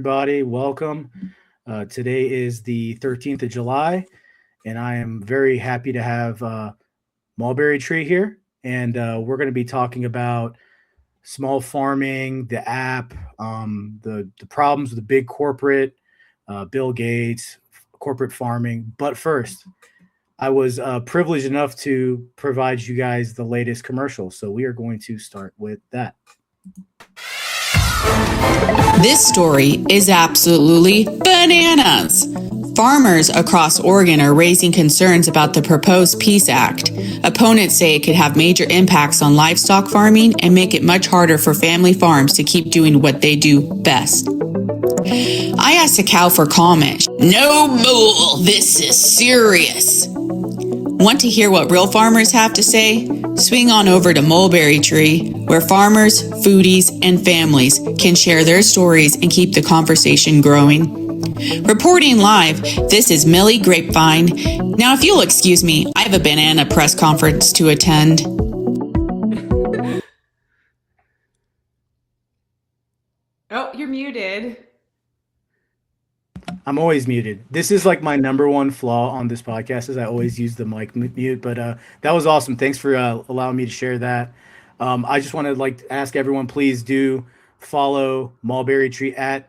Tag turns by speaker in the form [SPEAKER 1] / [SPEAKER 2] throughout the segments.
[SPEAKER 1] everybody. Welcome. Today is the 13th of July, and I am very happy to have Mulberry Tree here. And we're going to be talking about small farming, the app, the problems with the big corporate, Bill Gates, corporate farming. But first, I was privileged enough to provide you guys the latest commercial. So we are going to start with that.
[SPEAKER 2] This story is absolutely bananas. Farmers across Oregon are raising concerns about the proposed Peace Act. Opponents say it could have major impacts on livestock farming and make it much harder for family farms to keep doing what they do best. I asked a cow for comment. No bull, this is serious. Want to hear what real farmers have to say? Swing on over to Mulberry Tree, where farmers, foodies, and families can share their stories and keep the conversation growing. Reporting live, this is Millie Grapevine. Now, if you'll excuse me, I have a banana press conference to attend.
[SPEAKER 3] Oh, you're muted.
[SPEAKER 1] I'm always muted. This is like my number one flaw on this podcast is I always use the mic mute, but that was awesome. Thanks for allowing me to share that. I just want to ask everyone, please do follow Mulberry Tree at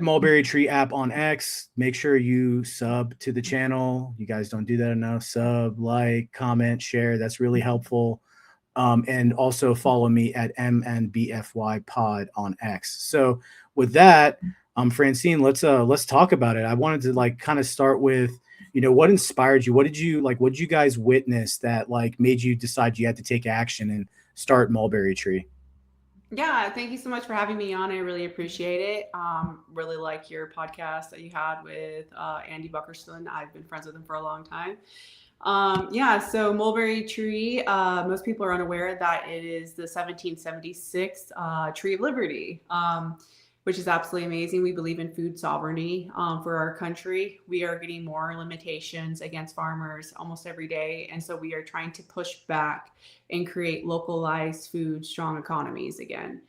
[SPEAKER 1] Mulberry Tree app on X. Make sure you sub to the channel. You guys don't do that enough. Sub, like, comment, share. That's really helpful. And also follow me at MNBFY pod on X. So with that, Francine, let's talk about it. I wanted to kind of start with, what inspired you? What did you guys witness that made you decide you had to take action and start Mulberry Tree?
[SPEAKER 3] Yeah, thank you so much for having me on. I really appreciate it. Really like your podcast that you had with Andy Buckerston. I've been friends with him for a long time. So Mulberry Tree, most people are unaware that it is the 1776 Tree of Liberty, which is absolutely amazing. We believe in food sovereignty for our country. We are getting more limitations against farmers almost every day. And so we are trying to push back and create localized food, strong economies again.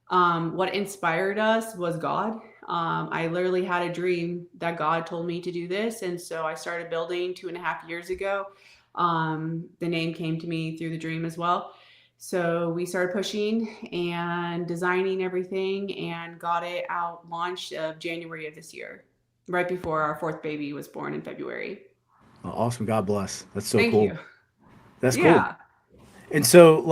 [SPEAKER 3] What inspired us was God. I literally had a dream that God told me to do this. And so I started building 2.5 years ago. The name came to me through the dream as well. So we started pushing and designing everything and got it out launched of January of this year, right before our fourth baby was born in February.
[SPEAKER 1] Oh, awesome. God bless. That's so
[SPEAKER 3] Thank
[SPEAKER 1] cool.
[SPEAKER 3] you.
[SPEAKER 1] That's cool. And so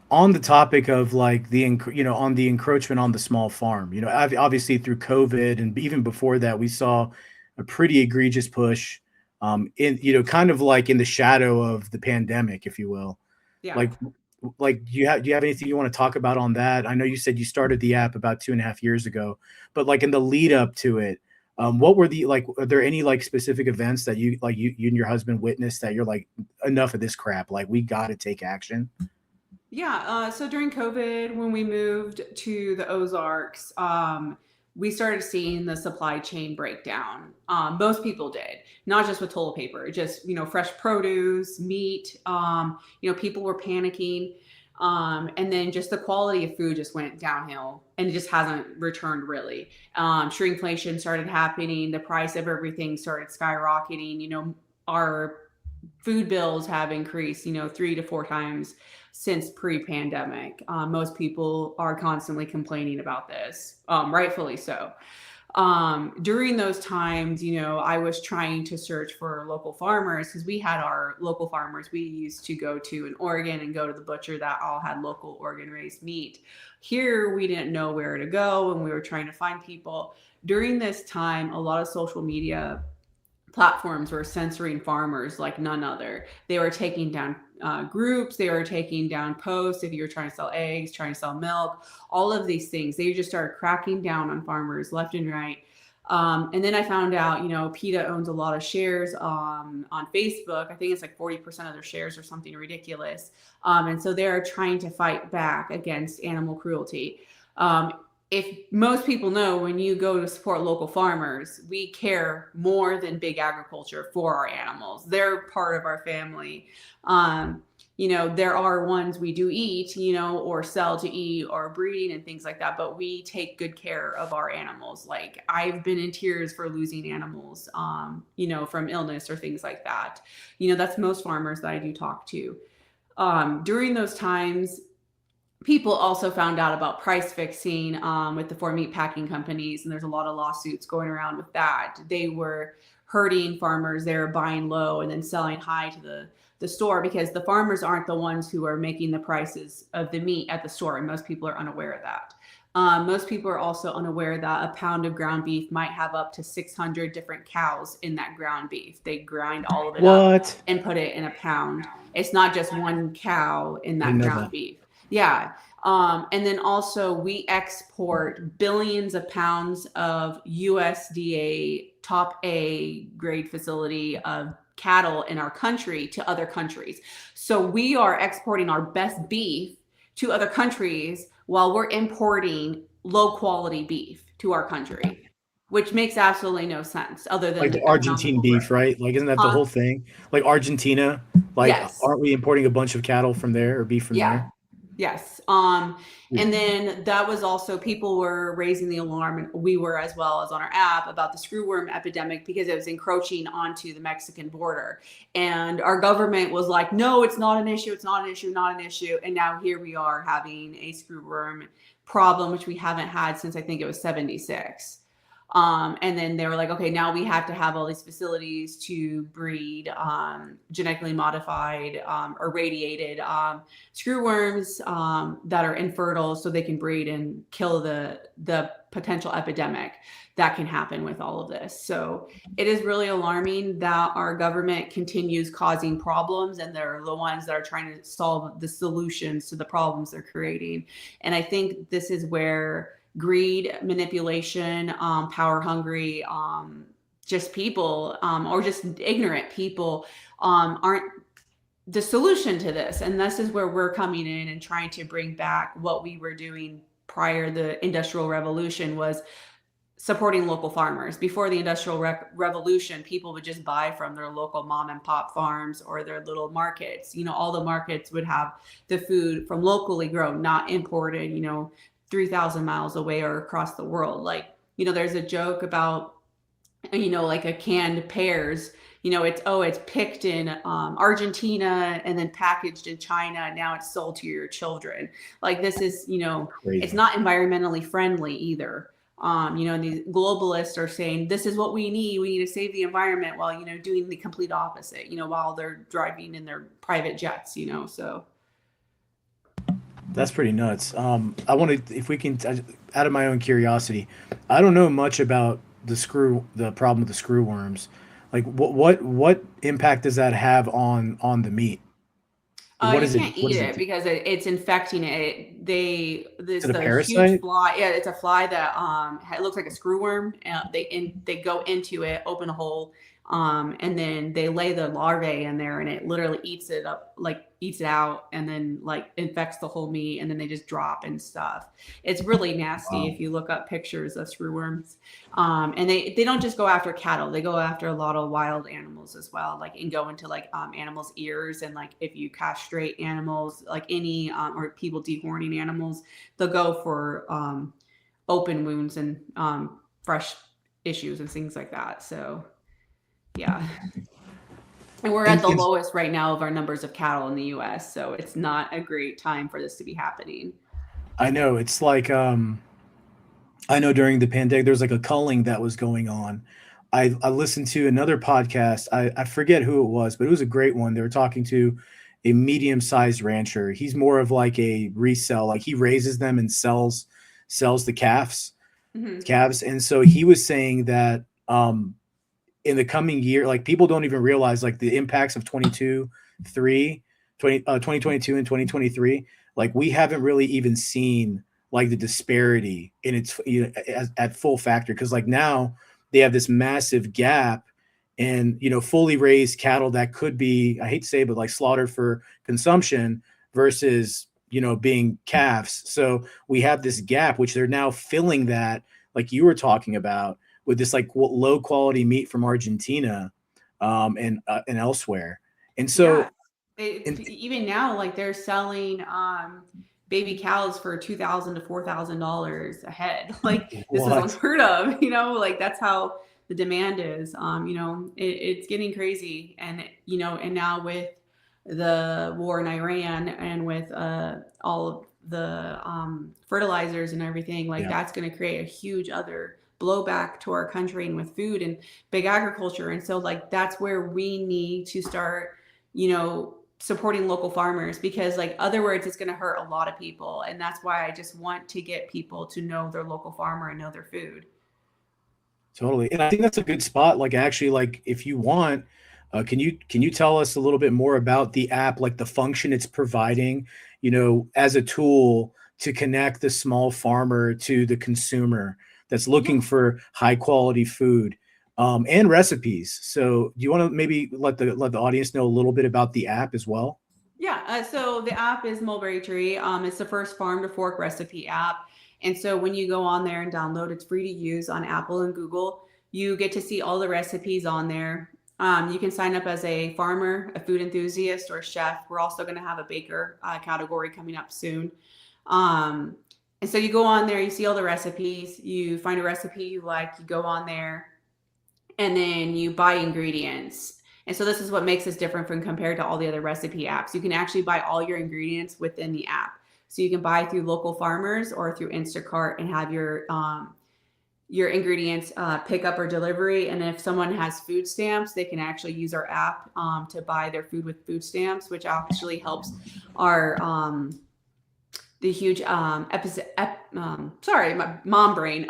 [SPEAKER 1] on the topic of on the encroachment on the small farm, obviously through COVID and even before that, we saw a pretty egregious push in, kind of in the shadow of the pandemic, if you will.
[SPEAKER 3] Yeah.
[SPEAKER 1] Do you have anything you want to talk about on that? I know you said you started the app about 2.5 years ago, but in the lead up to it, what were are there any specific events that you and your husband witnessed that you're enough of this crap, we got to take action?
[SPEAKER 3] Yeah. So during COVID, when we moved to the Ozarks, we started seeing the supply chain breakdown. Most people did, not just with toilet paper, just, fresh produce, meat, people were panicking. And then just the quality of food just went downhill and it just hasn't returned really. Shrinkflation started happening. The price of everything started skyrocketing. Our food bills have increased, 3 to 4 times since pre-pandemic. Most people are constantly complaining about this, rightfully so. During those times, I was trying to search for local farmers because we had our local farmers. We used to go to in Oregon and go to the butcher that all had local Oregon raised meat. Here, we didn't know where to go and we were trying to find people. During this time, a lot of social media platforms were censoring farmers like none other. They were taking down groups, they were taking down posts. If you were trying to sell eggs, trying to sell milk, all of these things, they just started cracking down on farmers left and right. And then I found out, PETA owns a lot of shares on Facebook. I think it's 40% of their shares or something ridiculous. And so they're trying to fight back against animal cruelty. If most people know, when you go to support local farmers, we care more than big agriculture for our animals. They're part of our family. there are ones we do eat, or sell to eat or breeding and things like that, but we take good care of our animals. Like I've been in tears for losing animals, from illness or things like that. That's most farmers that I do talk to. During those times, people also found out about price fixing with the four meat packing companies, and there's a lot of lawsuits going around with that. They were hurting farmers. They were buying low and then selling high to the store, because the farmers aren't the ones who are making the prices of the meat at the store, and most people are unaware of that. Most people are also unaware that a pound of ground beef might have up to 600 different cows in that ground beef. They grind all of it up
[SPEAKER 1] What?
[SPEAKER 3] and put it in a pound. It's not just one cow in
[SPEAKER 1] I
[SPEAKER 3] that
[SPEAKER 1] didn't know
[SPEAKER 3] ground
[SPEAKER 1] that.
[SPEAKER 3] beef. Yeah. And then also we export billions of pounds of USDA top A grade facility of cattle in our country to other countries. So we are exporting our best beef to other countries while we're importing low quality beef to our country, which makes absolutely no sense other than
[SPEAKER 1] Like
[SPEAKER 3] the
[SPEAKER 1] the Argentine
[SPEAKER 3] economical
[SPEAKER 1] beef,
[SPEAKER 3] growth.
[SPEAKER 1] right? Like, isn't that the
[SPEAKER 3] Huh?
[SPEAKER 1] whole thing? Like Argentina, like,
[SPEAKER 3] Yes.
[SPEAKER 1] aren't we importing a bunch of cattle from there or beef from
[SPEAKER 3] Yeah.
[SPEAKER 1] there?
[SPEAKER 3] Yes. And then that was also, people were raising the alarm, and we were as well as on our app, about the screwworm epidemic, because it was encroaching onto the Mexican border. And our government was like, no, it's not an issue. It's not an issue, not an issue. And now here we are having a screwworm problem, which we haven't had since I think it was 76. And then they were like, okay, now we have to have all these facilities to breed genetically modified or radiated screwworms that are infertile, so they can breed and kill the potential epidemic that can happen with all of this. So it is really alarming that our government continues causing problems, and they're the ones that are trying to solve the solutions to the problems they're creating. And I think this is where greed, manipulation, power hungry, just people, or just ignorant people, aren't the solution to this. And this is where we're coming in and trying to bring back what we were doing prior. The Industrial Revolution was supporting local farmers. Before the Industrial Revolution, people would just buy from their local mom and pop farms or their little markets. All the markets would have the food from locally grown, not imported, 3,000 miles away or across the world. Like, there's a joke about, like a canned pears, it's picked in Argentina and then packaged in China. Now it's sold to your children. Like, this is, it's
[SPEAKER 1] Crazy.
[SPEAKER 3] not environmentally friendly either. These globalists are saying this is what we need. We need to save the environment, while, doing the complete opposite, while they're driving in their private jets, so.
[SPEAKER 1] That's pretty nuts. I want to, if we can, out of my own curiosity, I don't know much about the problem with the screw worms. Like, what impact does that have on the meat? What
[SPEAKER 3] You
[SPEAKER 1] is it?
[SPEAKER 3] can't
[SPEAKER 1] What
[SPEAKER 3] eat
[SPEAKER 1] does it
[SPEAKER 3] it
[SPEAKER 1] do?
[SPEAKER 3] because it's infecting it.
[SPEAKER 1] Is
[SPEAKER 3] This
[SPEAKER 1] it a
[SPEAKER 3] the huge
[SPEAKER 1] parasite?
[SPEAKER 3] fly. Yeah, it's a fly that it looks like a screwworm. They go into it, open a hole, and then they lay the larvae in there, and it literally eats it up, like eats it out, and then like infects the whole meat, and then they just drop and stuff. It's really nasty
[SPEAKER 1] Wow.
[SPEAKER 3] if you look up pictures of screwworms. And they don't just go after cattle; they go after a lot of wild animals as well, like, and go into like animals' ears, and like if you castrate animals, like any or people dehorning animals, they'll go for open wounds and fresh issues and things like that. So yeah, and we're at
[SPEAKER 1] And,
[SPEAKER 3] the
[SPEAKER 1] and
[SPEAKER 3] lowest right now of our numbers of cattle in the U.S., so it's not a great time for this to be happening.
[SPEAKER 1] I know it's like, I know during the pandemic there's like a culling that was going on. I listened to another podcast. I forget who it was, but it was a great one. They were talking to a medium-sized rancher. He's more of like a resell, like he raises them and sells the
[SPEAKER 3] Hmm.
[SPEAKER 1] calves. And so he was saying that in the coming year, like people don't even realize like the impacts of 22, 3, 2022 and 2023. Like we haven't really even seen like the disparity in its, at full factor. Cause like now they have this massive gap in, fully raised cattle that could be, I hate to say, but like slaughtered for consumption versus, being calves. So we have this gap, which they're now filling that, like you were talking about, with this like low quality meat from Argentina, and elsewhere. And
[SPEAKER 3] Yeah.
[SPEAKER 1] so And
[SPEAKER 3] Even now, like they're selling baby cows for $2,000 to $4,000 a head. Like this is
[SPEAKER 1] what?
[SPEAKER 3] unheard of, you know, like that's how the demand is. You know, it's getting crazy. And, you know, and now with the war in Iran and with all of the fertilizers and everything, like
[SPEAKER 1] Yeah,
[SPEAKER 3] that's going to create a huge other blowback to our country and with food and big agriculture. And so, like, that's where we need to start, you know, supporting local farmers, because like other words it's going to hurt a lot of people, and that's why I just want to get people to know their local farmer and know their food.
[SPEAKER 1] totally. And I think that's a good spot. Like actually, like if you want, can you tell us a little bit more about the app, like the function it's providing, as a tool to connect the small farmer to the consumer that's looking
[SPEAKER 3] Yeah.
[SPEAKER 1] for high quality food, and recipes. So do you want to maybe let the audience know a little bit about the app as well?
[SPEAKER 3] Yeah, so the app is Mulberry Tree. It's the first farm to fork recipe app. And so when you go on there and download, it's free to use on Apple and Google. You get to see all the recipes on there. You can sign up as a farmer, a food enthusiast, or a chef. We're also going to have a baker category coming up soon. Um, and so you go on there, you see all the recipes, you find a recipe you like, you go on there, and then you buy ingredients. And so this is what makes this different from compared to all the other recipe apps. You can actually buy all your ingredients within the app. So you can buy through local farmers or through Instacart and have your ingredients pick up or delivery. And if someone has food stamps, they can actually use our app to buy their food with food stamps, which actually helps our the huge sorry, my mom brain.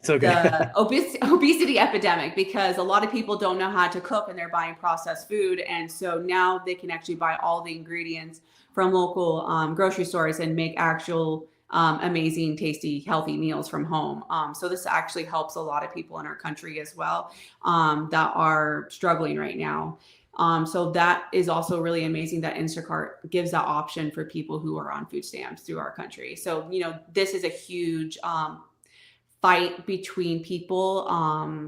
[SPEAKER 1] It's okay.
[SPEAKER 3] The obesity epidemic, because a lot of people don't know how to cook and they're buying processed food. And so now they can actually buy all the ingredients from local grocery stores and make actual amazing, tasty, healthy meals from home. So this actually helps a lot of people in our country as well that are struggling right now. So that is also really amazing that Instacart gives that option for people who are on food stamps through our country. So, this is a huge fight between people.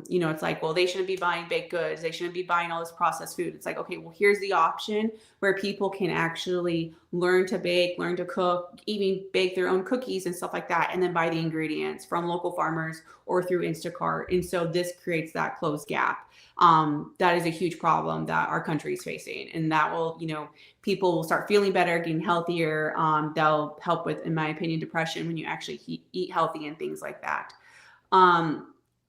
[SPEAKER 3] It's like, well, they shouldn't be buying baked goods. They shouldn't be buying all this processed food. It's like, okay, well, here's the option where people can actually learn to bake, learn to cook, even bake their own cookies and stuff like that, and then buy the ingredients from local farmers or through Instacart. And so this creates that closed gap. That is a huge problem that our country is facing. And that will, people will start feeling better, getting healthier. They'll help with, in my opinion, depression when you actually eat healthy and things like that.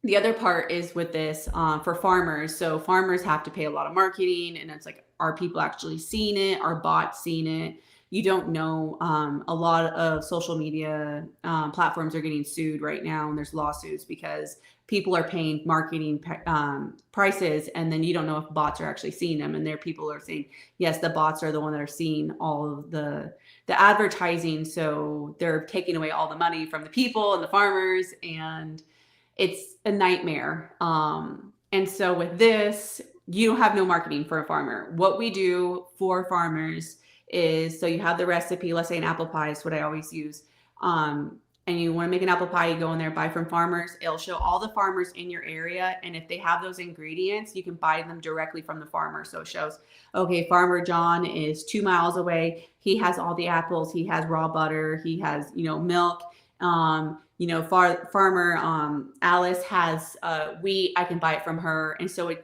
[SPEAKER 3] The other part is with this for farmers. So farmers have to pay a lot of marketing, and it's like, are people actually seeing it? Are bots seeing it? You don't know. A lot of social media platforms are getting sued right now, and there's lawsuits because people are paying marketing prices, and then you don't know if bots are actually seeing them. And there, people are saying, yes, the bots are the one that are seeing all of the advertising, so they're taking away all the money from the people and the farmers, and it's a nightmare. And so with this, you don't have no marketing for a farmer. What we do for farmers is, so you have the recipe, let's say an apple pie is what I always use. And you want to make an apple pie, you go in there, buy from farmers. It'll show all the farmers in your area. And if they have those ingredients, you can buy them directly from the farmer. So it shows, okay, Farmer John is 2 miles away. He has all the apples. He has raw butter. He has, milk. Farmer Alice has wheat. I can buy it from her. And so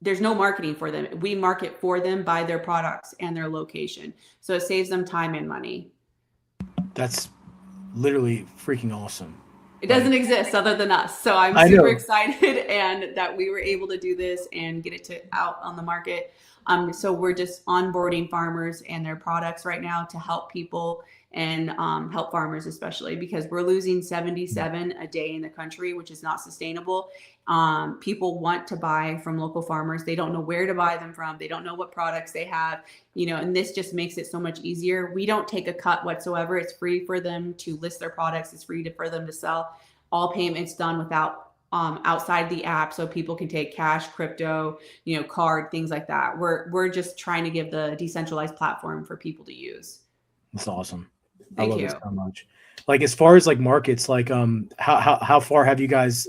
[SPEAKER 3] there's no marketing for them. We market for them by their products and their location. So it saves them time and money.
[SPEAKER 1] That's literally freaking awesome.
[SPEAKER 3] It doesn't exist other than us. So I'm super excited and that we were able to do this and get it out on the market. So we're just onboarding farmers and their products right now to help people and help farmers, especially because we're losing 77 a day in the country, which is not sustainable. People want to buy from local farmers. They don't know where to buy them from. They don't know what products they have, and this just makes it so much easier. We don't take a cut whatsoever. It's free for them to list their products. It's free for them to sell. All payments done without outside the app, so people can take cash, crypto, card, things like that. We're just trying to give the decentralized platform for people to use.
[SPEAKER 1] That's awesome.
[SPEAKER 3] Thank
[SPEAKER 1] I love
[SPEAKER 3] you.
[SPEAKER 1] it so much. Like as far as like markets, like how far have you guys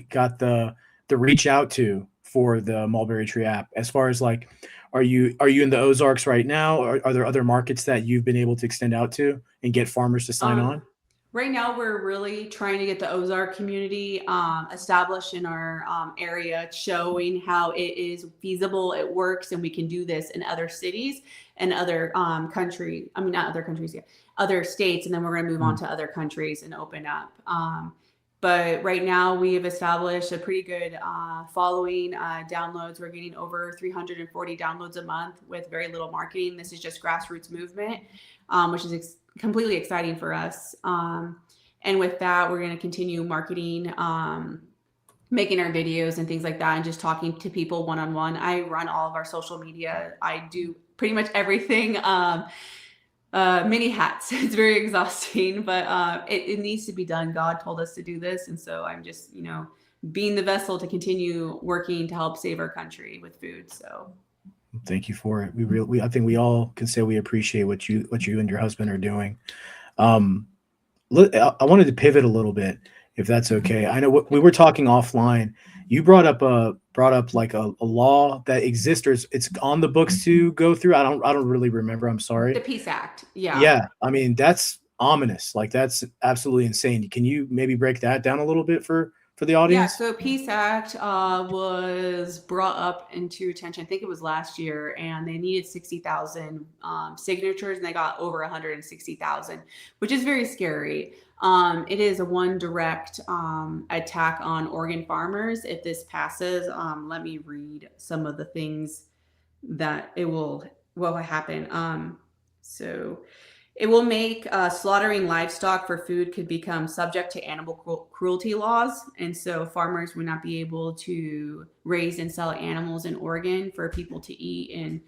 [SPEAKER 1] got the reach out to for the Mulberry Tree app? As far as like, are you in the Ozarks right now? Are there other markets that you've been able to extend out to and get farmers to sign on?
[SPEAKER 3] Right now, we're really trying to get the Ozark community established in our area, showing how it is feasible, it works, and we can do this in other cities and other countries. I mean, not other countries, yeah, other states, and then we're going to move on to other countries and open up. But right now, we have established a pretty good following. Downloads, we're getting over 340 downloads a month with very little marketing. This is just grassroots movement, which is completely exciting for us. And with that, we're going to continue marketing, making our videos and things like that, and just talking to people one-on-one. I run all of our social media. I do pretty much everything. Many hats. It's very exhausting, but it needs to be done. God told us to do this. And so I'm just, being the vessel to continue working to help save our country with food. So
[SPEAKER 1] Thank you for it. I think we all can say we appreciate what you and your husband are doing. Um, I wanted to pivot a little bit, if that's okay. I know we were talking offline. You brought up like a law that exists, or it's on the books to go through. I don't really remember. I'm sorry.
[SPEAKER 3] the Peace Act. Yeah.
[SPEAKER 1] Yeah, I mean that's ominous. Like that's absolutely insane. Can you maybe break that down a little bit for the
[SPEAKER 3] Yeah,
[SPEAKER 1] audience?
[SPEAKER 3] so Peace Act was brought up into attention. I think it was last year, and they needed 60,000 signatures, and they got over 160,000, which is very scary. It is a one direct attack on Oregon farmers. If this passes, let me read some of the things that it will happen. So it will make slaughtering livestock for food could become subject to animal cruelty laws. And so farmers would not be able to raise and sell animals in Oregon for people to eat and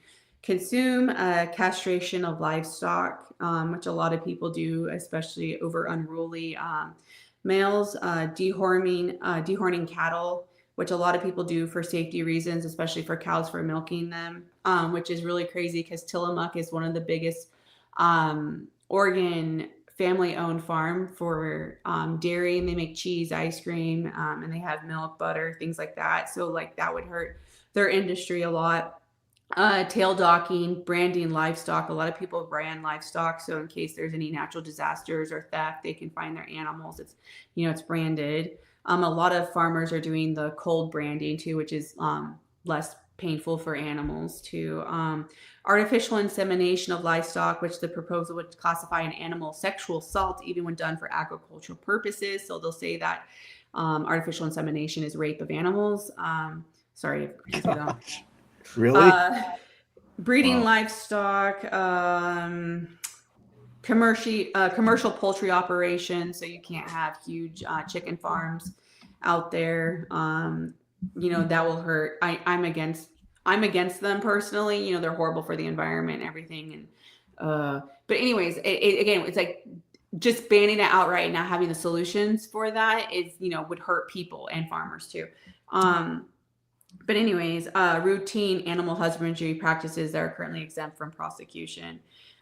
[SPEAKER 3] consume. Castration of livestock, which a lot of people do, especially over unruly males. Dehorning cattle, which a lot of people do for safety reasons, especially for cows for milking them, which is really crazy because Tillamook is one of the biggest Oregon family-owned farm for dairy, and they make cheese, ice cream, and they have milk, butter, things like that. So like that would hurt their industry a lot. Tail docking, branding livestock. A lot of people brand livestock, so in case there's any natural disasters or theft, they can find their animals. It's branded. A lot of farmers are doing the cold branding too, which is less painful for animals too. Artificial insemination of livestock, which the proposal would classify an animal sexual assault even when done for agricultural purposes. So they'll say that artificial insemination is rape of animals. Sorry if you don't.
[SPEAKER 1] Really?
[SPEAKER 3] Breeding livestock, commercial poultry operations. So you can't have huge chicken farms out there. That will hurt. I'm against them personally. They're horrible for the environment and everything. And but anyways, again, it's like just banning it outright and not having the solutions for that is, would hurt people and farmers too. But anyways, routine animal husbandry practices that are currently exempt from prosecution.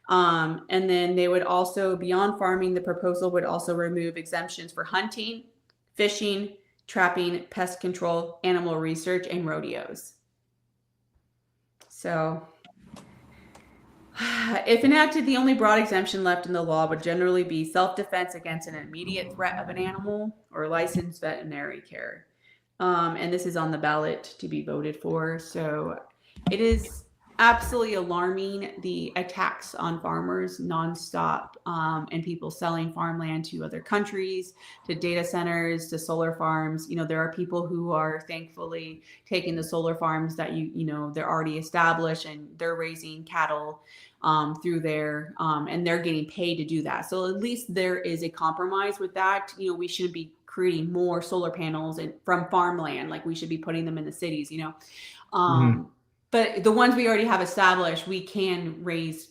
[SPEAKER 3] And then they would also, beyond farming, the proposal would also remove exemptions for hunting, fishing, trapping, pest control, animal research, and rodeos. So if enacted, the only broad exemption left in the law would generally be self-defense against an immediate threat of an animal or licensed veterinary care. And this is on the ballot to be voted for. So it is absolutely alarming, the attacks on farmers nonstop, and people selling farmland to other countries, to data centers, to solar farms. There are people who are thankfully taking the solar farms that they're already established, and they're raising cattle through there, and they're getting paid to do that. So at least there is a compromise with that. We shouldn't be creating more solar panels from farmland. Like we should be putting them in the cities, But the ones we already have established, we can raise,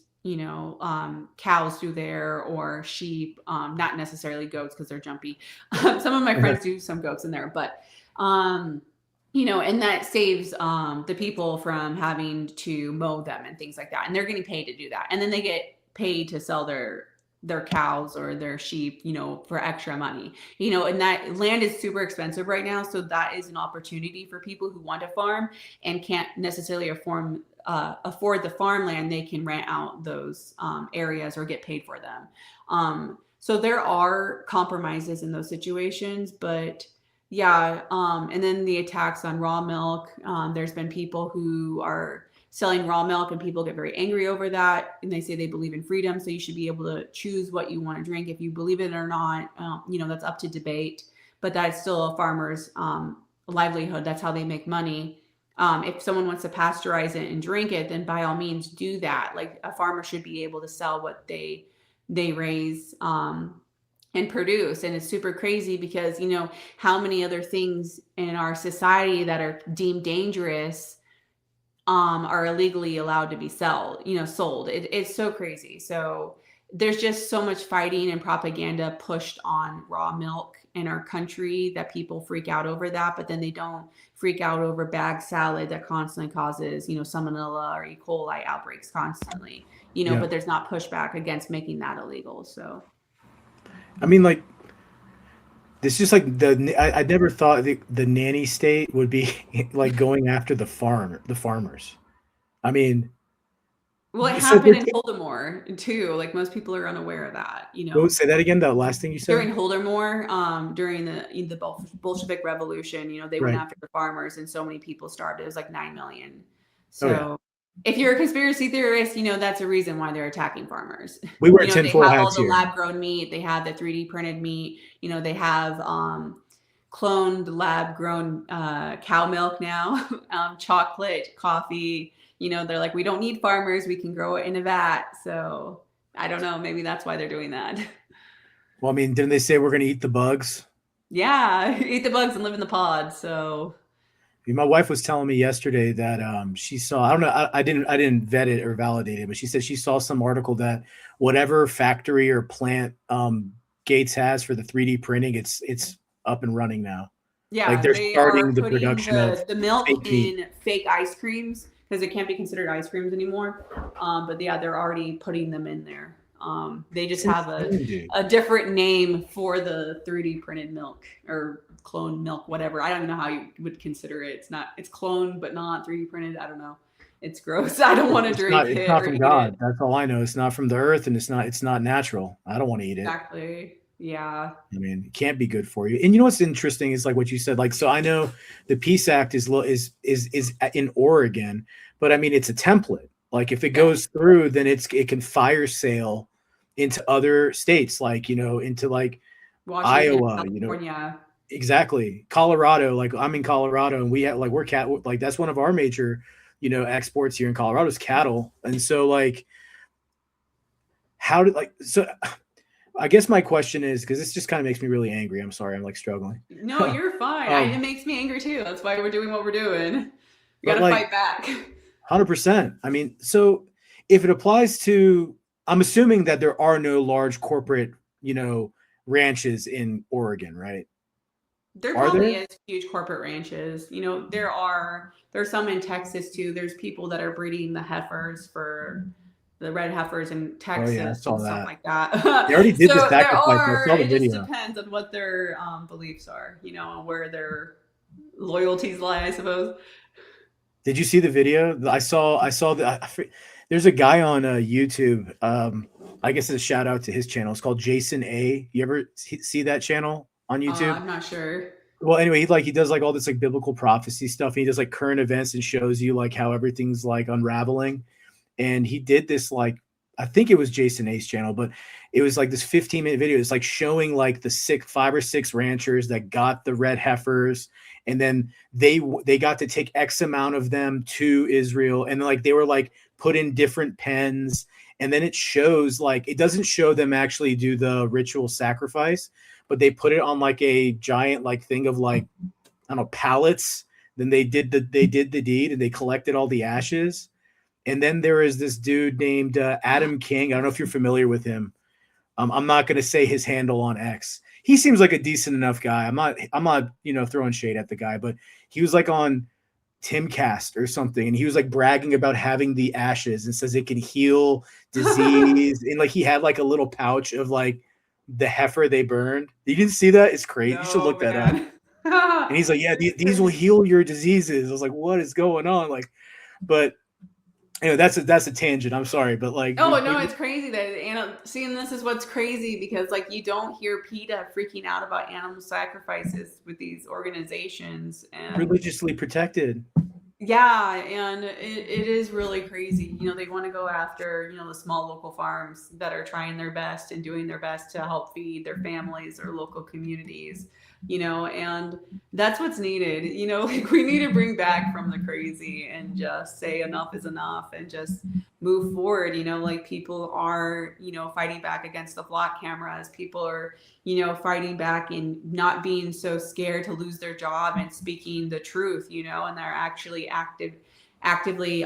[SPEAKER 3] cows through there, or sheep, not necessarily goats because they're jumpy. Some of my friends do some goats in there, but, and that saves the people from having to mow them and things like that. And they're getting paid to do that. And then they get paid to sell their cows or their sheep, for extra money, and that land is super expensive right now. So that is an opportunity for people who want to farm and can't necessarily afford the farmland. They can rent out those areas or get paid for them. So there are compromises in those situations, but yeah. And then the attacks on raw milk. There's been people who are selling raw milk and people get very angry over that. And they say they believe in freedom. So you should be able to choose what you want to drink. If you believe it or not, that's up to debate, but that's still a farmer's livelihood. That's how they make money. If someone wants to pasteurize it and drink it, then by all means do that. Like a farmer should be able to sell what they raise and produce. And it's super crazy because, how many other things in our society that are deemed dangerous are illegally allowed to be sold. It's so crazy. So there's just so much fighting and propaganda pushed on raw milk in our country that people freak out over that, but then they don't freak out over bag salad that constantly causes, salmonella or E. coli outbreaks constantly,
[SPEAKER 1] Yeah.
[SPEAKER 3] but there's not pushback against making that illegal. So,
[SPEAKER 1] I mean, like, it's just like I never thought the nanny state would be like going after the farmers. I mean,
[SPEAKER 3] well, it
[SPEAKER 1] so
[SPEAKER 3] happened in Holdermore too. Like most people are unaware of that,
[SPEAKER 1] say that again. The last thing you said.
[SPEAKER 3] during Holdermore, during the Bolshevik Revolution, they went
[SPEAKER 1] Right.
[SPEAKER 3] after the farmers, and so many people starved. It was like 9 million.
[SPEAKER 1] Oh,
[SPEAKER 3] So
[SPEAKER 1] yeah.
[SPEAKER 3] if you're a conspiracy theorist, that's a reason why they're attacking farmers.
[SPEAKER 1] We wear
[SPEAKER 3] They
[SPEAKER 1] tinfoil
[SPEAKER 3] have all
[SPEAKER 1] hats
[SPEAKER 3] the
[SPEAKER 1] here.
[SPEAKER 3] lab-grown meat. They have the 3D printed meat. They have cloned lab-grown cow milk now, chocolate, coffee. They're like, we don't need farmers. We can grow it in a vat. So I don't know. Maybe that's why they're doing that.
[SPEAKER 1] Well, I mean, didn't they say we're going to eat the bugs?
[SPEAKER 3] Yeah, eat the bugs and live in the pod. So
[SPEAKER 1] My wife was telling me yesterday that she saw. I don't know. I didn't vet it or validate it, but she said she saw some article that whatever factory or plant Gates has for the 3D printing, it's up and running now.
[SPEAKER 3] yeah,
[SPEAKER 1] Like they're
[SPEAKER 3] they
[SPEAKER 1] starting
[SPEAKER 3] are
[SPEAKER 1] the
[SPEAKER 3] putting
[SPEAKER 1] production of
[SPEAKER 3] the milk
[SPEAKER 1] fake meat.
[SPEAKER 3] in fake ice creams because it can't be considered ice creams anymore. But yeah, they're already putting them in there. They just
[SPEAKER 1] It's
[SPEAKER 3] have
[SPEAKER 1] insane, dude.
[SPEAKER 3] a different name for the 3D printed milk or cloned milk, whatever. I don't even know how you would consider it. It's cloned but not 3D printed. I don't know. It's gross. I don't want to drink
[SPEAKER 1] It's
[SPEAKER 3] it
[SPEAKER 1] not
[SPEAKER 3] or
[SPEAKER 1] from
[SPEAKER 3] eat
[SPEAKER 1] God.
[SPEAKER 3] it.
[SPEAKER 1] That's all I know. It's not from the earth, and it's not natural. I don't want to eat it.
[SPEAKER 3] Exactly. Yeah.
[SPEAKER 1] I mean, it can't be good for you. And what's interesting is like what you said. Like, so I know the Peace Act is in Oregon, but I mean, it's a template. Like, if it goes through, then it can fire sale into other states, like into like
[SPEAKER 3] Washington,
[SPEAKER 1] Iowa.
[SPEAKER 3] California.
[SPEAKER 1] Exactly. Colorado. Like, I'm in Colorado, and we have like like that's one of our major exports here in Colorado is cattle, and so like I guess my question is, because this just kind of makes me really angry. I'm sorry, I'm like struggling.
[SPEAKER 3] No, you're fine. It makes me angry too. That's why we're doing what we're doing. We got to fight back.
[SPEAKER 1] 100%. I mean, so if it applies to, I'm assuming that there are no large corporate, ranches in Oregon, right?
[SPEAKER 3] There probably is huge corporate ranches. There's some in Texas too. There's people that are breeding the heifers for the red heifers in Texas and stuff like that.
[SPEAKER 1] They already did the sacrifice.
[SPEAKER 3] It just depends on what their beliefs are, and where their loyalties lie, I suppose.
[SPEAKER 1] Did you see the video? I saw there's a guy on YouTube. I guess it's a shout out to his channel. It's called Jason A. You ever see that channel on YouTube?
[SPEAKER 3] I'm not sure.
[SPEAKER 1] Well, anyway, he does like all this like biblical prophecy stuff. And he does like current events and shows you like how everything's like unraveling. And he did this like, I think it was Jason A's channel, but it was like this 15-minute video. It's like showing like the 5 or 6 ranchers that got the red heifers, and then they got to take X amount of them to Israel, and like they were like put in different pens, and then it shows like it doesn't show them actually do the ritual sacrifice, but they put it on like a giant like thing of like, I don't know, pallets. Then they did the deed, and they collected all the ashes. And then there is this dude named Adam King. I don't know if you're familiar with him. I'm not going to say his handle on X. He seems like a decent enough guy. I'm not throwing shade at the guy, but he was like on Timcast or something, and he was like bragging about having the ashes and says it can heal disease. And like he had like a little pouch of like the heifer they burned. You didn't see that? It's crazy. You should
[SPEAKER 3] No,
[SPEAKER 1] look that up.
[SPEAKER 3] man.
[SPEAKER 1] And he's like, yeah, these will heal your diseases. I was like, what is going on? Like, but anyway, that's a tangent. I'm sorry, but like,
[SPEAKER 3] Oh no, it's crazy that seeing this is what's crazy, because like you don't hear PETA freaking out about animal sacrifices with these organizations and
[SPEAKER 1] religiously protected.
[SPEAKER 3] yeah, and it is really crazy. They want to go after, the small local farms that are trying their best and doing their best to help feed their families or local communities, and that's what's needed. Like we need to bring back from the crazy and just say enough is enough and just move forward. Like people are, fighting back against the flock cameras. People are, fighting back and not being so scared to lose their job and speaking the truth, and they're actually actively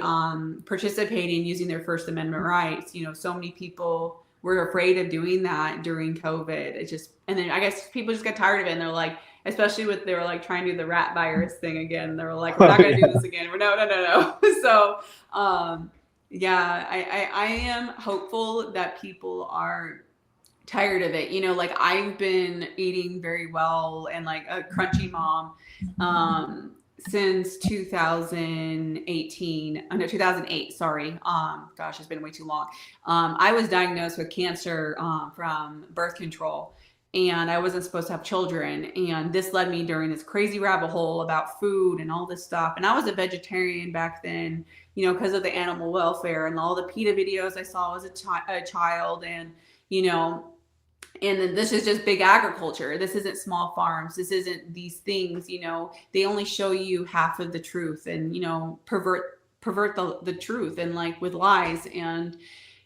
[SPEAKER 3] participating, using their First Amendment rights. So many people were afraid of doing that during COVID. And then I guess people just got tired of it, and they're like, especially they were like trying to do the rat virus thing again. They were like, we're not going to do this again. No. So, yeah, I am hopeful that people are tired of it. Like I've been eating very well and like a crunchy mom since 2018. Oh, no, 2008. Sorry. Gosh, it's been way too long. I was diagnosed with cancer from birth control, and I wasn't supposed to have children. And this led me during this crazy rabbit hole about food and all this stuff. And I was a vegetarian back then, because of the animal welfare and all the PETA videos I saw as a child. And, and then this is just big agriculture. This isn't small farms. This isn't these things, they only show you half of the truth and, pervert the truth and like with lies. And,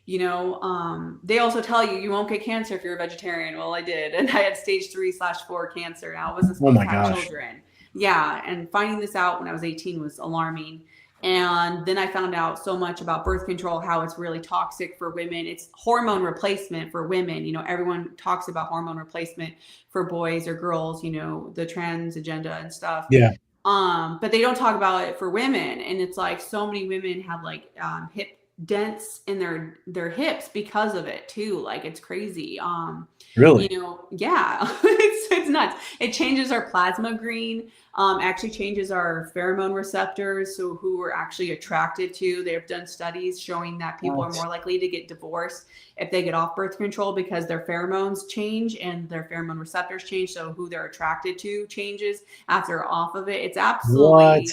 [SPEAKER 3] they also tell you won't get cancer if you're a vegetarian. Well, I did. And I had stage 3/4 cancer. And I wasn't supposed to have children. Yeah. And finding this out when I was 18 was alarming. And then I found out so much about birth control, how it's really toxic for women. It's hormone replacement for women. Everyone talks about hormone replacement for boys or girls, the trans agenda and stuff.
[SPEAKER 1] Yeah.
[SPEAKER 3] But they don't talk about it for women. And it's like so many women have like hip dents in their hips because of it too. Like it's crazy.
[SPEAKER 1] Really?
[SPEAKER 3] Yeah, it's nuts. It changes our plasma green, actually changes our pheromone receptors. So who we're actually attracted to. They've done studies showing that people are more likely to get divorced if they get off birth control because their pheromones change and their pheromone receptors change. So who they're attracted to changes after they're off of it. It's absolutely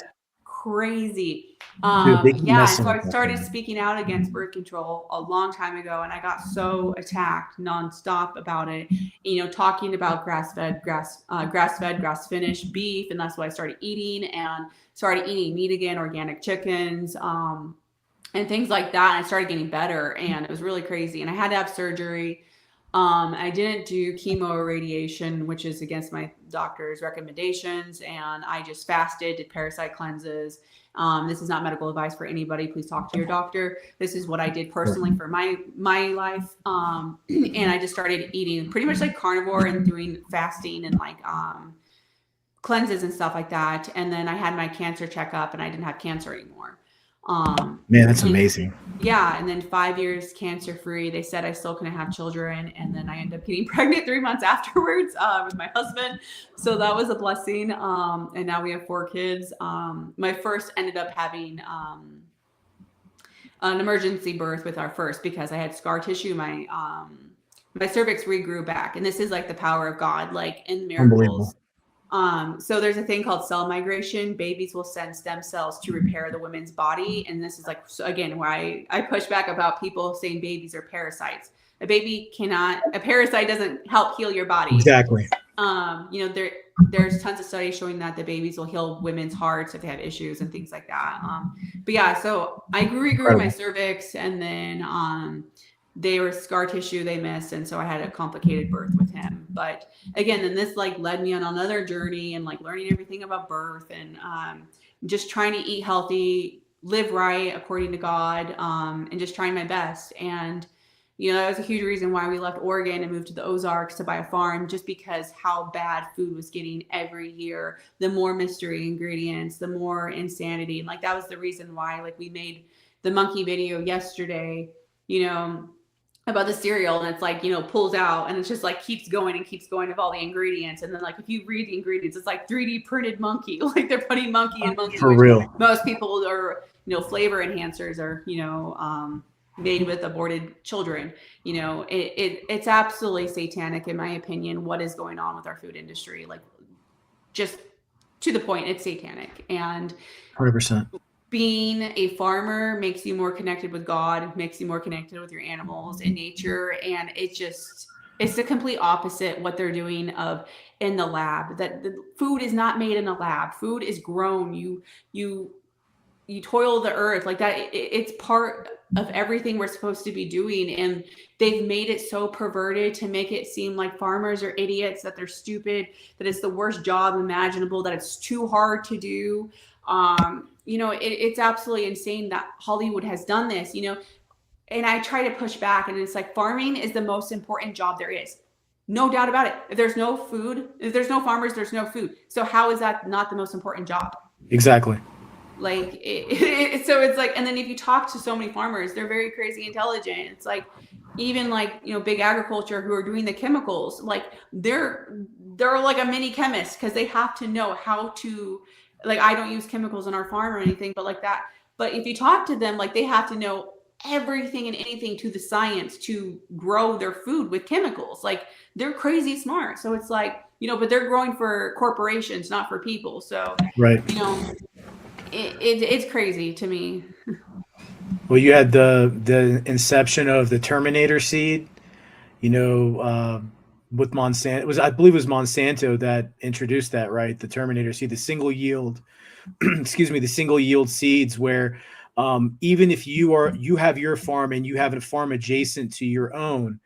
[SPEAKER 3] crazy. Yeah, and so I started speaking out against birth control a long time ago, and I got so attacked nonstop about it. Talking about grass-fed, grass-finished beef, and that's what I started eating, and started eating meat again, organic chickens, and things like that. And I started getting better, and it was really crazy. And I had to have surgery. I didn't do chemo or radiation, which is against my doctor's recommendations, and I just fasted, did parasite cleanses. This is not medical advice for anybody. Please talk to your doctor. This is what I did personally for my life. And I just started eating pretty much like carnivore and doing fasting and like cleanses and stuff like that. And then I had my cancer checkup, and I didn't have cancer anymore.
[SPEAKER 1] Man, that's amazing.
[SPEAKER 3] Yeah. And then 5 years cancer free. They said I still couldn't have children. And then I ended up getting pregnant 3 months afterwards with my husband. So that was a blessing. And now we have 4 kids. My first ended up having an emergency birth with our first because I had scar tissue. My cervix regrew back. And this is like the power of God, like in miracles. So there's a thing called cell migration. Babies will send stem cells to repair the woman's body. And this is like, so again, why I push back about people saying babies are parasites. A parasite doesn't help heal your body.
[SPEAKER 1] Exactly.
[SPEAKER 3] There's tons of studies showing that the babies will heal women's hearts if they have issues and things like that. But yeah, so I regrew my cervix, and then, they were scar tissue they missed. And so I had a complicated birth with him. But again, then this like led me on another journey and like learning everything about birth and just trying to eat healthy, live right according to God, and just trying my best. And, That was a huge reason why we left Oregon and moved to the Ozarks to buy a farm, just because how bad food was getting every year. The more mystery ingredients, the more insanity. And like that was the reason why like we made the monkey video yesterday, about the cereal, and it's like, pulls out and it's just like keeps going and keeps going of all the ingredients. And then like if you read the ingredients, it's like 3D printed monkey. Like they're putting monkey and monkey.
[SPEAKER 1] For real.
[SPEAKER 3] Most people are, flavor enhancers are, made with aborted children. It's absolutely satanic in my opinion, what is going on with our food industry. Like just to the point, it's satanic. And
[SPEAKER 1] 100%.
[SPEAKER 3] Being a farmer makes you more connected with God, makes you more connected with your animals and nature. And it's the complete opposite what they're doing in the lab. That the food is not made in a lab. Food is grown. You toil the earth like that. It's part of everything we're supposed to be doing. And they've made it so perverted to make it seem like farmers are idiots, that they're stupid, that it's the worst job imaginable, that it's too hard to do. It's absolutely insane that Hollywood has done this, and I try to push back, and it's like farming is the most important job there is. No doubt about it. If there's no food, if there's no farmers, there's no food. So how is that not the most important job?
[SPEAKER 1] Exactly.
[SPEAKER 3] Like, so it's like, and then if you talk to so many farmers, they're very crazy intelligent. It's like, even like, big agriculture who are doing the chemicals, like they're like a mini chemist, because they have to know how to, like, I don't use chemicals in our farm or anything, but like that. But if you talk to them, like they have to know everything and anything to the science to grow their food with chemicals. Like they're crazy smart. So it's like, but they're growing for corporations, not for people. So,
[SPEAKER 1] right.
[SPEAKER 3] It's crazy to me.
[SPEAKER 1] Well, you had the inception of the Terminator seed, with Monsanto. I believe it was Monsanto that introduced that, right? The Terminator seed, the single yield, the single yield seeds, where even if you have your farm and you have a farm adjacent to your own,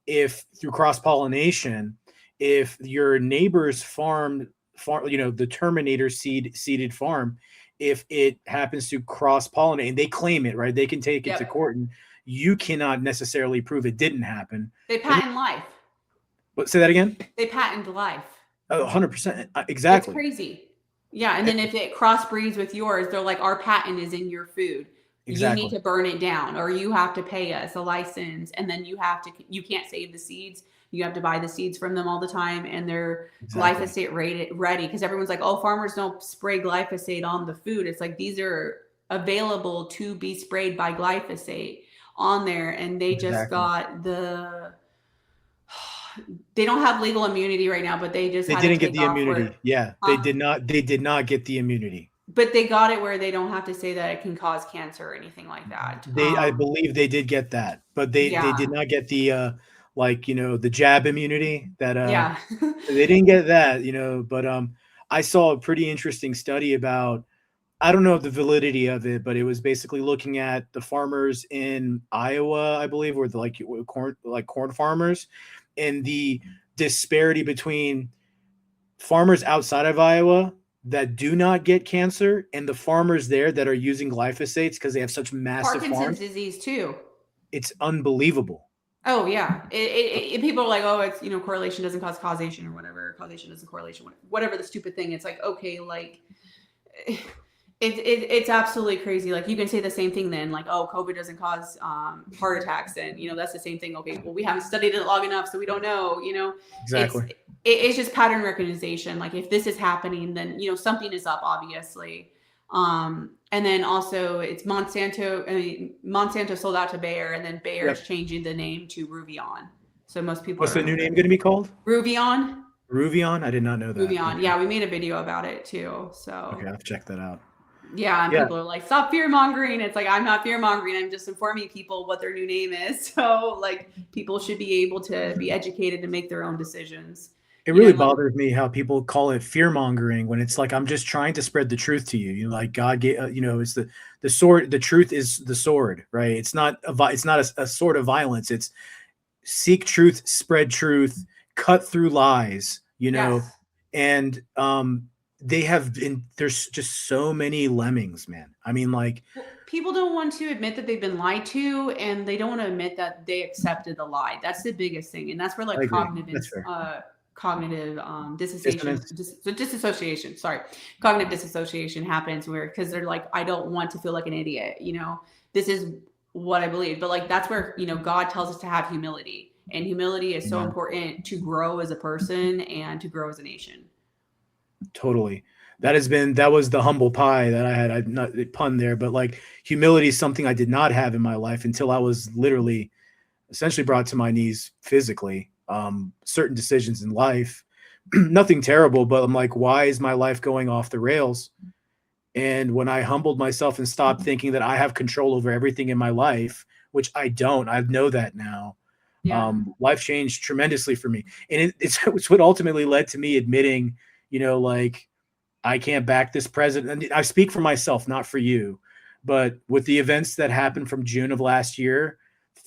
[SPEAKER 1] if through cross pollination, if your neighbor's farm, the Terminator seeded farm, if it happens to cross pollinate and they claim it, right, they can take it to court, and you cannot necessarily prove it didn't happen.
[SPEAKER 3] They patent life.
[SPEAKER 1] But say that again.
[SPEAKER 3] They patent life.
[SPEAKER 1] Oh, 100%. Exactly.
[SPEAKER 3] It's crazy. Yeah. And then if it crossbreeds with yours, they're like, our patent is in your food. Exactly. You need to burn it down, or you have to pay us a license. And then you can't save the seeds. You have to buy the seeds from them all the time. And they're glyphosate ready. Because everyone's like, oh, farmers don't spray glyphosate on the food. It's like, these are available to be sprayed by glyphosate on there. And they just got they don't have legal immunity right now, but they
[SPEAKER 1] didn't get the immunity. Yeah, they did not get the immunity.
[SPEAKER 3] But they got it where they don't have to say that it can cause cancer or anything like that.
[SPEAKER 1] I believe they did get that, but they did not get the the jab immunity that they didn't get that, but I saw a pretty interesting study about, I don't know the validity of it, but it was basically looking at the farmers in Iowa, I believe, or corn farmers, and the disparity between farmers outside of Iowa that do not get cancer and the farmers there that are using glyphosates because they have such massive
[SPEAKER 3] Parkinson's
[SPEAKER 1] farms.
[SPEAKER 3] Disease too.
[SPEAKER 1] It's unbelievable.
[SPEAKER 3] Oh yeah, people are like, oh, it's correlation doesn't cause causation or whatever. Causation doesn't correlation, whatever the stupid thing. It's like, okay, like it's absolutely crazy. Like you can say the same thing then, like, oh, COVID doesn't cause heart attacks, and that's the same thing. Okay, well, we haven't studied it long enough, so we don't know.
[SPEAKER 1] Exactly.
[SPEAKER 3] It's just pattern recognition. Like if this is happening, then something is up, obviously. And then also it's Monsanto. I mean, Monsanto sold out to Bayer, and then Bayer's changing the name to Ruvion. So most people.
[SPEAKER 1] What's the new name going to be called?
[SPEAKER 3] Ruvion.
[SPEAKER 1] Ruvion? I did not know that.
[SPEAKER 3] Ruvion. Yeah, we made a video about it too. So.
[SPEAKER 1] Okay, I'll check that out.
[SPEAKER 3] Yeah, and people are like, stop fear mongering. It's like, I'm not fear mongering. I'm just informing people what their new name is. So like people should be able to be educated and make their own decisions.
[SPEAKER 1] It really bothers me how people call it fear mongering when it's like, I'm just trying to spread the truth to you. Like God gave, it's the sword. The truth is the sword, right? It's not a sword of violence. It's seek truth, spread truth, cut through lies,
[SPEAKER 3] Yes.
[SPEAKER 1] and they have been, there's just so many lemmings, man. I mean, like,
[SPEAKER 3] people don't want to admit that they've been lied to, and they don't want to admit that they accepted the lie. That's the biggest thing, and that's where like
[SPEAKER 1] I agree. That's fair.
[SPEAKER 3] cognitive
[SPEAKER 1] Dissonance.
[SPEAKER 3] disassociation. Sorry, cognitive disassociation happens where because they're like, I don't want to feel like an idiot. This is what I believe, but like that's where God tells us to have humility, and humility is so
[SPEAKER 1] Amen.
[SPEAKER 3] important to grow as a person and to grow as a nation.
[SPEAKER 1] Totally. That was the humble pie that I had. I not pun there, but like humility is something I did not have in my life until I was literally essentially brought to my knees physically. Certain decisions in life, nothing terrible, but I'm like, why is my life going off the rails? And when I humbled myself and stopped thinking that I have control over everything in my life, which I don't, I know that now.
[SPEAKER 3] Yeah.
[SPEAKER 1] Life changed tremendously for me, and it's what ultimately led to me admitting, like I can't back this president. And I speak for myself, not for you. But with the events that happened from June of last year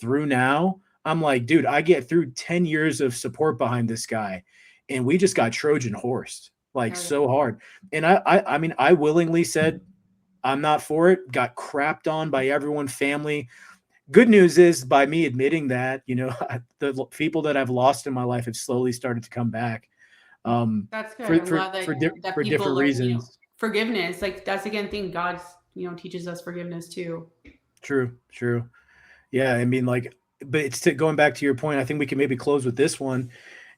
[SPEAKER 1] through now, I'm like, dude, I get through 10 years of support behind this guy. And we just got Trojan horsed like
[SPEAKER 3] Oh, yeah.
[SPEAKER 1] so hard. And I mean, I willingly said, I'm not for it, got crapped on by everyone, family. Good news is by me admitting that, the people that I've lost in my life have slowly started to come back
[SPEAKER 3] That's good.
[SPEAKER 1] for
[SPEAKER 3] I'm
[SPEAKER 1] for
[SPEAKER 3] glad that
[SPEAKER 1] for di-
[SPEAKER 3] that
[SPEAKER 1] for
[SPEAKER 3] people
[SPEAKER 1] different
[SPEAKER 3] learn,
[SPEAKER 1] reasons.
[SPEAKER 3] forgiveness. Like that's again thing God, teaches us forgiveness too.
[SPEAKER 1] True, true. Yeah, I mean, like, but it's going back to your point. I think we can maybe close with this one.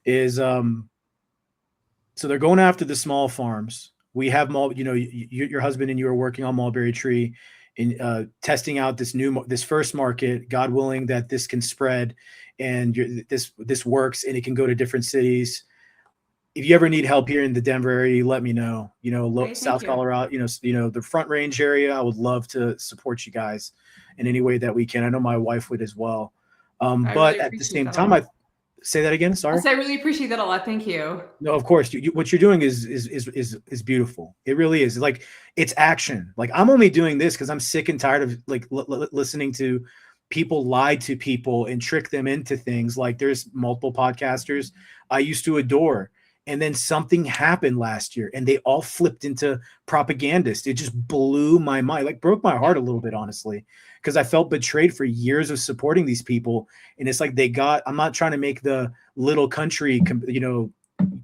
[SPEAKER 1] Is so they're going after the small farms. We have your husband and you are working on Mulberry Tree, in testing out this first market. God willing that this can spread, and this works, and it can go to different cities. If you ever need help here in the Denver area, let me know.
[SPEAKER 3] Okay, thank
[SPEAKER 1] South
[SPEAKER 3] you.
[SPEAKER 1] Colorado, the Front Range area. I would love to support you guys in any way that we can. I know my wife would as well.
[SPEAKER 3] I
[SPEAKER 1] But
[SPEAKER 3] really
[SPEAKER 1] at the
[SPEAKER 3] appreciate
[SPEAKER 1] same
[SPEAKER 3] that a
[SPEAKER 1] time, I
[SPEAKER 3] lot.
[SPEAKER 1] say that again.
[SPEAKER 3] I
[SPEAKER 1] Sorry.
[SPEAKER 3] said I really appreciate that a lot. Thank you.
[SPEAKER 1] No, of course. What you're doing is beautiful. It really is. Like it's action. Like I'm only doing this because I'm sick and tired of like listening to people lie to people and trick them into things. Like there's multiple podcasters I used to adore, and then something happened last year, and they all flipped into propagandists. It just blew my mind. Like broke my heart
[SPEAKER 3] Yeah.
[SPEAKER 1] a little bit, honestly, because I felt betrayed for years of supporting these people, and it's like they got. I'm not trying to make the little country,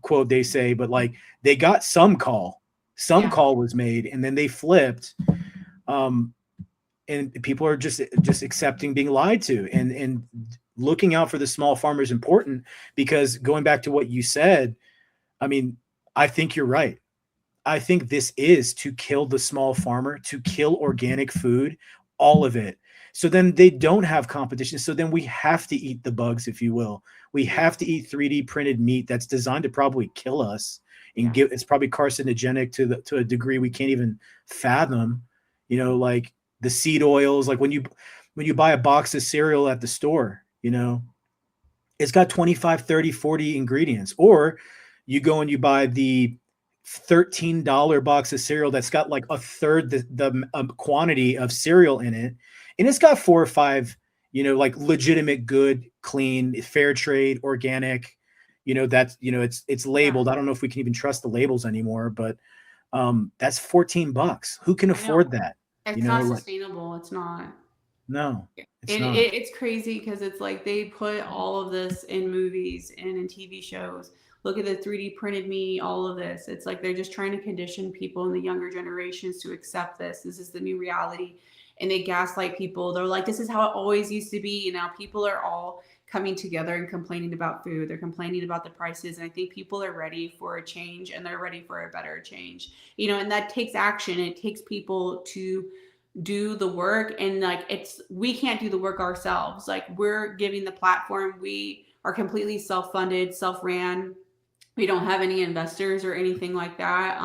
[SPEAKER 1] quote they say, but like they got some
[SPEAKER 3] Yeah.
[SPEAKER 1] call was made, and then they flipped. Um, and people are just accepting being lied to, and looking out for the small farmer is important because going back to what you said, I mean, I think you're right. I think this is to kill the small farmer, to kill organic food, all of it. So then they don't have competition. So then we have to eat the bugs, if you will. We
[SPEAKER 3] Yeah.
[SPEAKER 1] have to eat 3D printed meat that's designed to probably kill us and
[SPEAKER 3] Yeah.
[SPEAKER 1] give it's probably carcinogenic to a degree we can't even fathom. Like the seed oils, like when you buy a box of cereal at the store, it's got 25, 30, 40 ingredients. Or you go and you buy the $13 box of cereal that's got like a third the quantity of cereal in it, and it's got 4 or 5 like legitimate, good, clean, fair trade, organic. That's it's
[SPEAKER 3] Yeah.
[SPEAKER 1] labeled. I don't know if we can even trust the labels anymore, but that's $14. Who can
[SPEAKER 3] I know.
[SPEAKER 1] afford that?
[SPEAKER 3] It's not
[SPEAKER 1] Like
[SPEAKER 3] sustainable. It's not.
[SPEAKER 1] no, it's
[SPEAKER 3] And
[SPEAKER 1] not.
[SPEAKER 3] it's crazy because it's like they put all of this in movies and in TV shows. Look at the 3D printed meat, all of this. It's like they're just trying to condition people in the younger generations to accept this. This is the new reality. And they gaslight people. They're like, this is how it always used to be. And now people are all coming together and complaining about food. They're complaining about the prices. And I think people are ready for a change and they're ready for a better change. And that takes action. It takes people to do the work, and like we can't do the work ourselves. Like we're giving the platform. We are completely self-funded, self-ran. We don't have any investors or anything like that.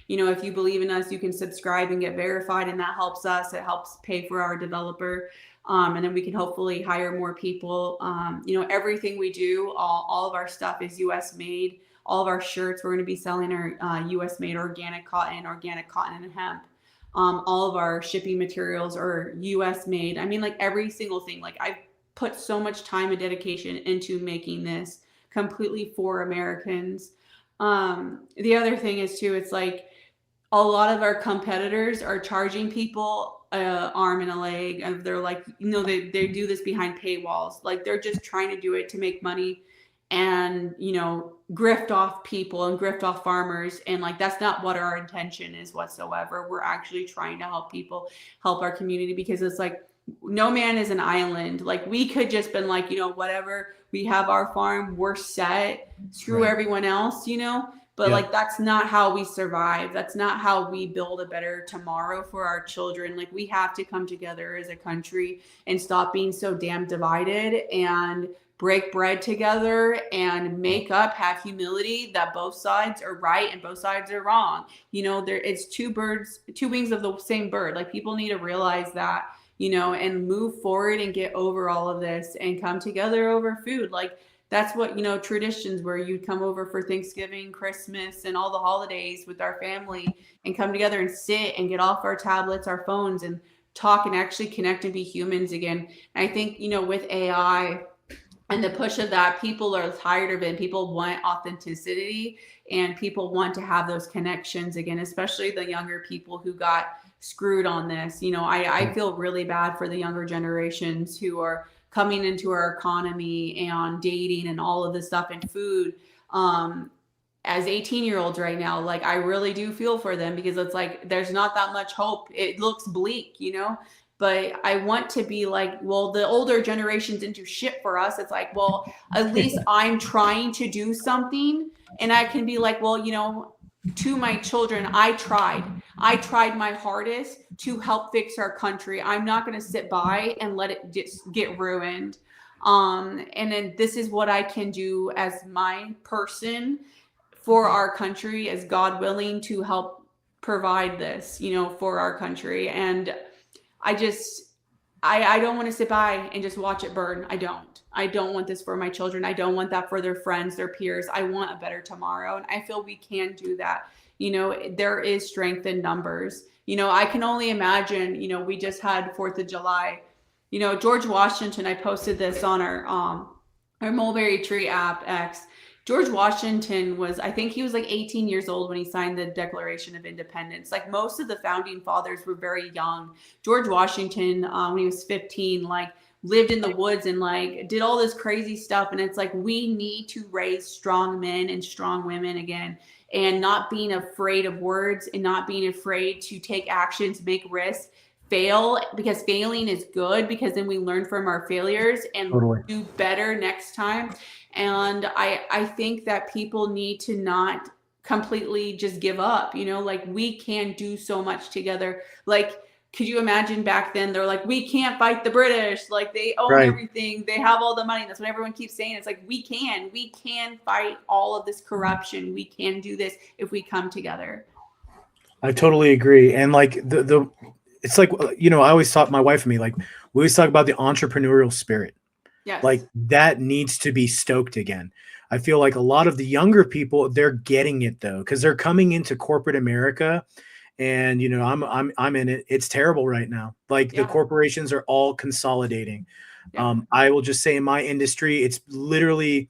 [SPEAKER 3] If you believe in us, you can subscribe and get verified, and that helps us. It helps pay for our developer. And then we can hopefully hire more people. Everything we do, all of our stuff is US made. All of our shirts, we're going to be selling our US made organic cotton and hemp. All of our shipping materials are US made. I mean, like every single thing. Like I've put so much time and dedication into making this completely for Americans. The other thing is too, it's like a lot of our competitors are charging people a arm and a leg, and they're like, they do this behind paywalls. Like, they're just trying to do it to make money and, grift off people and grift off farmers. And like, that's not what our intention is whatsoever. We're actually trying to help people, help our community, because it's like, no man is an island. Like, we could just been like, whatever, we have our farm, we're set, screw everyone else, but like, that's not how we survive. That's not how we build a better tomorrow for our children. Like, we have to come together as a country and stop being so damn divided, and break bread together, and make up, have humility that both sides are right and both sides are wrong. It's two wings of the same bird. Like, people need to realize that, and move forward and get over all of this and come together over food. Like, that's what, traditions where you'd come over for Thanksgiving, Christmas, and all the holidays with our family, and come together and sit and get off our tablets, our phones, and talk and actually connect and be humans again. And I think, with AI and the push of that, people are tired of it. People want authenticity, and people want to have those connections again, especially the younger people who got screwed on this. I feel really bad for the younger generations who are coming into our economy and dating and all of this stuff, and food. As 18-year-olds right now, like, I really do feel for them, because it's like, there's not that much hope. It looks bleak, but I want to be like, well, the older generations didn't do shit for us. It's like, well, at least I'm trying to do something, and I can be like, well, to my children, I tried my hardest to help fix our country. I'm not going to sit by and let it just get ruined. And then this is what I can do as my person for our country, as God willing, to help provide this, for our country. And I don't want to sit by and just watch it burn. I don't want this for my children. I don't want that for their friends, their peers. I want a better tomorrow. And I feel we can do that. There is strength in numbers. I can only imagine, we just had 4th of July, George Washington. I posted this on our Mulberry Tree app, X. George Washington I think he was like 18 years old when he signed the Declaration of Independence. Like, most of the founding fathers were very young. George Washington, when he was 15, like, lived in the woods and like did all this crazy stuff. And it's like, we need to raise strong men and strong women again, and not being afraid of words, and not being afraid to take actions, make risks, fail, because failing is good, because then we learn from our failures and do better next time. And I think that people need to not completely just give up, like, we can do so much together. Like, could you imagine back then, they're like, we can't fight the British. Like, they own everything. They have all the money. That's what everyone keeps saying. It's like, we can fight all of this corruption. We can do this if we come together.
[SPEAKER 1] I totally agree. And like it's like, I always talk, my wife and me, like, we always talk about the entrepreneurial spirit.
[SPEAKER 3] Yes.
[SPEAKER 1] Like, that needs to be stoked again. I feel like a lot of the younger people, they're getting it though, because they're coming into corporate America, and I'm in it. It's terrible right now. Like, the corporations are all consolidating. I will just say, in my industry, it's literally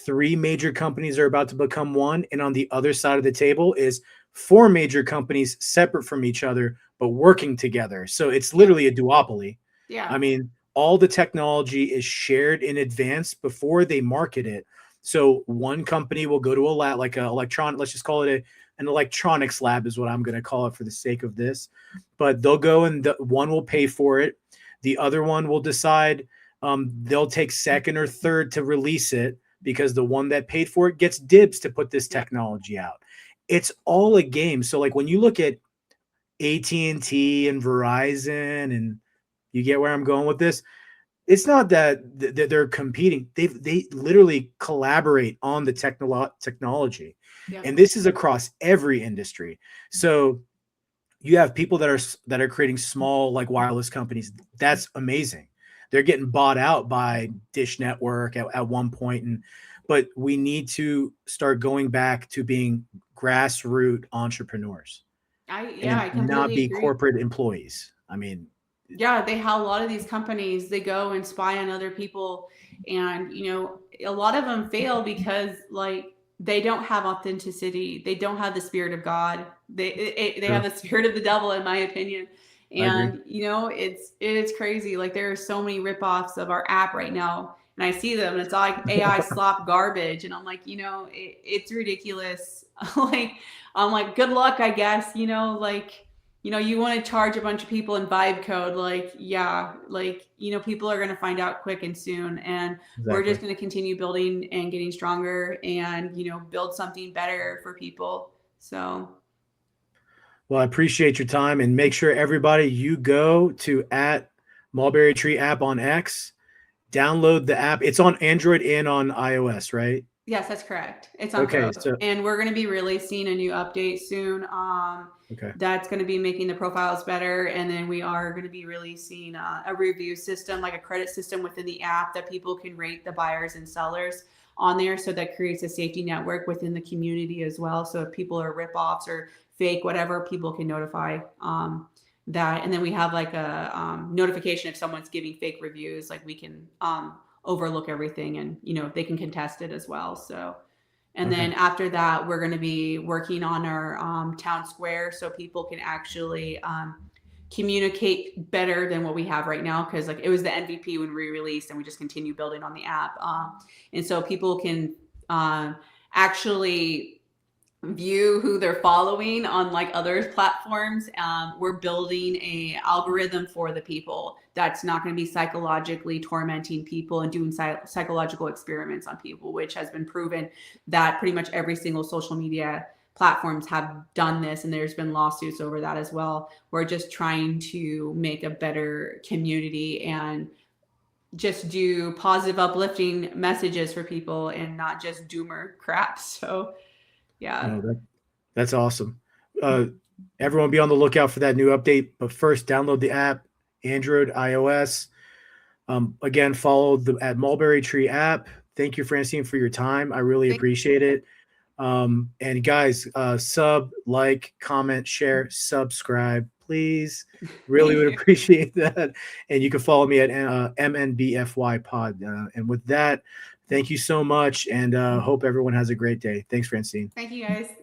[SPEAKER 1] 3 major companies are about to become one, and on the other side of the table is 4 major companies separate from each other but working together. So it's literally a duopoly. I mean, all the technology is shared in advance before they market it. So one company will go to a lab, like let's just call it an electronics lab is what I'm going to call it for the sake of this. But they'll go, and one will pay for it. The other one will decide they'll take second or third to release it, because the one that paid for it gets dibs to put this technology out. It's all a game. So like, when you look at AT&T and Verizon, and you get where I'm going with this, it's not that they're competing. They literally collaborate on the technology. And this is across every industry. So you have people that are creating small, like, wireless companies. That's amazing. They're getting bought out by Dish Network at one point. But we need to start going back to being grassroots entrepreneurs.
[SPEAKER 3] I completely
[SPEAKER 1] not be
[SPEAKER 3] agree.
[SPEAKER 1] Corporate employees. I mean,
[SPEAKER 3] they have a lot of these companies, they go and spy on other people, and a lot of them fail because, like, they don't have authenticity. They don't have the spirit of God. They have the spirit of the devil, in my opinion.
[SPEAKER 1] I agree.
[SPEAKER 3] And it's crazy. Like there are so many ripoffs of our app right now, and I see them, and it's all like AI slop garbage, and I'm like, it's ridiculous. Like I'm like, good luck, I guess. Like you want to charge a bunch of people in vibe code, like yeah, like people are going to find out quick and soon, and we're
[SPEAKER 1] Exactly.
[SPEAKER 3] just going to continue building and getting stronger, and build something better for people. So
[SPEAKER 1] Well, I appreciate your time, and make sure everybody you go to at Mulberry Tree app on X, download the app. It's on Android and on iOS, right?
[SPEAKER 3] yes, that's correct. It's on
[SPEAKER 1] Okay,
[SPEAKER 3] both,
[SPEAKER 1] so
[SPEAKER 3] and we're going to be releasing a new update soon.
[SPEAKER 1] okay,
[SPEAKER 3] That's going to be making the profiles better, and then we are going to be releasing a review system, like a credit system within the app that people can rate the buyers and sellers on there. So that creates a safety network within the community as well. So if people are ripoffs or fake, whatever, people can notify that. And then we have like a notification if someone's giving fake reviews, like we can overlook everything, and they can contest it as well. So and
[SPEAKER 1] okay,
[SPEAKER 3] then after that, we're going to be working on our town square so people can actually communicate better than what we have right now. Because like it was the MVP when we released, and we just continue building on the app, and so people can actually view who they're following on like other platforms. We're building a algorithm for the people that's not going to be psychologically tormenting people and doing psychological experiments on people, which has been proven that pretty much every single social media platforms have done this, and there's been lawsuits over that as well. We're just trying to make a better community and just do positive uplifting messages for people and not just doomer crap. So yeah.
[SPEAKER 1] no, that's awesome. Uh, Everyone, be on the lookout for that new update. But first, download the app, Android, iOS. Again, follow the at Mulberry Tree app. Thank you, Francine, for your time. I really appreciate it. And guys, sub, like, comment, share, subscribe, please. Really would appreciate that. And you can follow me at MNBFY Pod. And with that, thank you so much, and hope everyone has a great day. Thanks, Francine.
[SPEAKER 3] Thank you guys.